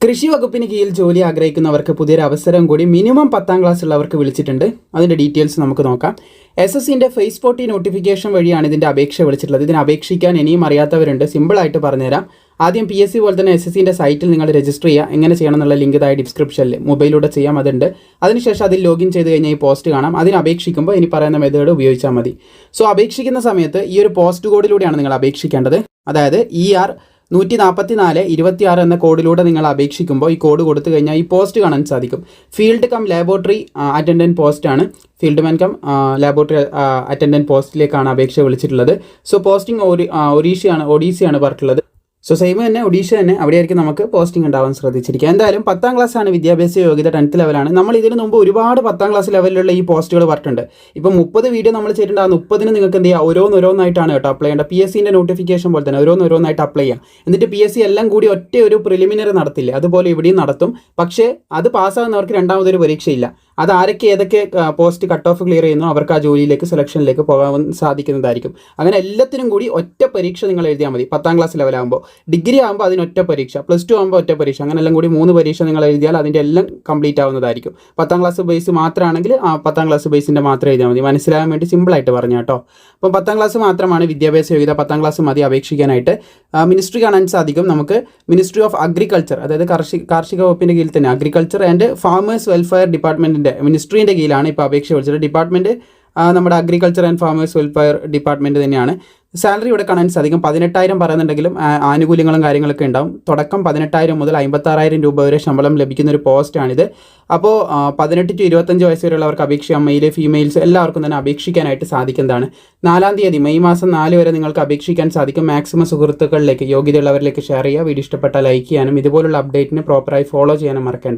കൃഷി വകുപ്പിന് കീഴിൽ ജോലി ആഗ്രഹിക്കുന്നവർക്ക് പുതിയൊരു അവസരം കൂടി മിനിമം 10ാം ക്ലാസ് ഉള്ളവർക്ക് വിളിച്ചിട്ടുണ്ട്. അതിൻ്റെ ഡീറ്റെയിൽസ് നമുക്ക് നോക്കാം. SSCൻ്റെ ഫേസ് 40 നോട്ടിഫിക്കേഷൻ വഴിയാണ് ഇതിൻ്റെ അപേക്ഷ വിളിച്ചിട്ടുള്ളത്. ഇതിന് അപേക്ഷിക്കാൻ ഇനിയും അറിയാത്തവരുണ്ട്. സിമ്പിളായിട്ട് പറഞ്ഞുതരാം. ആദ്യം PSC പോലെ തന്നെ SSCൻ്റെ സൈറ്റിൽ നിങ്ങൾ രജിസ്റ്റർ ചെയ്യുക. എങ്ങനെ ചെയ്യണം എന്നുള്ള ലിങ്ക് താഴെ ഡിസ്ക്രിപ്ഷനിൽ മൊബൈലിലൂടെ ചെയ്യാം, അതുണ്ട്. അതിനുശേഷം അതിൽ ലോഗിൻ ചെയ്ത് കഴിഞ്ഞാൽ ഈ പോസ്റ്റ് കാണാം. അതിന് അപേക്ഷിക്കുമ്പോൾ ഇനി പറയുന്ന മെത്തേഡ് ഉപയോഗിച്ചാൽ മതി. സോ അപേക്ഷിക്കുന്ന സമയത്ത് ഈ ഒരു പോസ്റ്റ് കോഡിലൂടെയാണ് നിങ്ങൾ അപേക്ഷിക്കേണ്ടത്. അതായത് ER 144-26 എന്ന കോഡിലൂടെ നിങ്ങൾ അപേക്ഷിക്കുമ്പോൾ ഈ കോഡ് കൊടുത്തു കഴിഞ്ഞാൽ ഈ പോസ്റ്റ് കാണാൻ സാധിക്കും. ഫീൽഡ് കം ലാബോറട്ടറി അറ്റൻഡൻറ്റ് പോസ്റ്റാണ്. Field man cum laboratory attendant പോസ്റ്റിലേക്കാണ് അപേക്ഷ വിളിച്ചിട്ടുള്ളത്. സോ പോസ്റ്റിംഗ് ഒഡീസിയാണ് പറഞ്ഞിട്ടുള്ളത്. സോ സെയിം തന്നെ ഒഡീഷ തന്നെ, അവിടെയായിരിക്കും നമുക്ക് പോസ്റ്റിംഗ് ഉണ്ടാവാൻ ശ്രദ്ധിച്ചിരിക്കുക. എന്തായാലും 10ാം ക്ലാസ്സാണ് വിദ്യാഭ്യാസ യോഗ്യത, 10th ലെവലാണ്. നമ്മൾ ഇതിന് മുമ്പ് ഒരുപാട് 10ാം ക്ലാസ് ലെവലിലുള്ള ഈ പോസ്റ്റുകൾ പറഞ്ഞിട്ടുണ്ട്. ഇപ്പം 30 വീഡിയോ നമ്മൾ ചെയ്തിട്ടുണ്ട്. ആ 30ന് നിങ്ങൾക്ക് എന്ത് ചെയ്യുക, ഓരോന്നായിട്ടാണ് കേട്ടോ അപ്ലൈ ചെയ്യേണ്ടത്. PSCൻ്റെ നോട്ടിഫിക്കേഷൻ പോലെ തന്നെ ഓരോന്നായിട്ട് അപ്ലൈ ചെയ്യാം. എന്നിട്ട് PSC എല്ലാം കൂടി ഒറ്റ ഒരു പ്രിലിമിനറി നടത്തില്ല, അതുപോലെ ഇവിടെയും നടത്തും. പക്ഷേ അത് പാസ്സാകുന്നവർക്ക് രണ്ടാമതൊരു പരീക്ഷയില്ല. അത് ആരൊക്കെ ഏതൊക്കെ പോസ്റ്റ് കട്ട് ഓഫ് ക്ലിയർ ചെയ്യുന്നോ അവർക്ക് ആ ജോലിയിലേക്ക് സെലക്ഷനിലേക്ക് പോകാൻ സാധിക്കുന്നതായിരിക്കും. അങ്ങനെ എല്ലാത്തിനും കൂടി ഒറ്റ പരീക്ഷ നിങ്ങൾ എഴുതിയാൽ മതി. 10ാം ക്ലാസ് ലെവലാകുമ്പോൾ, ഡിഗ്രി ആകുമ്പോൾ അതിന് ഒറ്റ പരീക്ഷ, +2 ആകുമ്പോൾ ഒറ്റ പരീക്ഷ, അങ്ങനെ എല്ലാം കൂടി 3 പരീക്ഷ നിങ്ങൾ എഴുതിയാൽ അതിൻ്റെ എല്ലാം കംപ്ലീറ്റ് ആവുന്നതായിരിക്കും. 10ാം ക്ലാസ് ബേസ് മാത്രമാണെങ്കിൽ 10ാം ക്ലാസ് ബേസിൻ്റെ മാത്രം എഴുതിയാൽ മതി. മനസ്സിലാകാൻ വേണ്ടി സിമ്പിളായിട്ട് പറഞ്ഞു കേട്ടോ. അപ്പം 10ാം ക്ലാസ് മാത്രമാണ് വിദ്യാഭ്യാസ യോഗ്യത. 10ാം ക്ലാസ് മതി അപേക്ഷിക്കാനായിട്ട്. മിനിസ്ട്രി കാണാൻ സാധിക്കും നമുക്ക്. മിനിസ്ട്രി ഓഫ് അഗ്രികൾച്ചർ, അതായത് കാർഷിക വകുപ്പിൻ്റെ കീഴിൽ തന്നെ അഗ്രികൾച്ചർ ആൻഡ് ഫാമേഴ്സ് വെൽഫെയർ ഡിപ്പാർട്ട്മെൻറ്റിൻ്റെ മിനിസ്ട്രീൻ്റെ കീഴിലാണ് ഇപ്പോൾ അപേക്ഷ വിളിച്ചത്. ഡിപ്പാർട്ട്മെൻറ്റ് നമ്മുടെ agriculture and farmers welfare department തന്നെയാണ്. സാലറി ഇവിടെ കാണാൻ സാധിക്കും. 18,000 പറയുന്നുണ്ടെങ്കിലും ആനുകൂല്യങ്ങളും കാര്യങ്ങളൊക്കെ ഉണ്ടാവും. തുടക്കം 18,000 മുതൽ 56,000 രൂപ വരെ ശമ്പളം ലഭിക്കുന്ന ഒരു പോസ്റ്റാണിത്. അപ്പോൾ 18 to 25 വയസ്സ് വരെയുള്ളവർക്ക് അപേക്ഷിക്കാം. മെയില് ഫീമെയിൽസ് എല്ലാവർക്കും തന്നെ അപേക്ഷിക്കാനായിട്ട് സാധിക്കുന്നതാണ്. 4ാം തീയതി മെയ് മാസം 4 വരെ നിങ്ങൾക്ക് അപേക്ഷിക്കാൻ സാധിക്കും. മാക്സിമം സുഹൃത്തുക്കളിലേക്ക്, യോഗ്യതയുള്ളവരിലേക്ക് ഷെയർ ചെയ്യുക. വീഡിയോ ഇഷ്ടപ്പെട്ടാൽ ലൈക്ക് ചെയ്യാനും ഇതുപോലുള്ള അപ്ഡേറ്റിന് പ്രോപ്പറായി ഫോളോ ചെയ്യാനും മറക്കേണ്ട.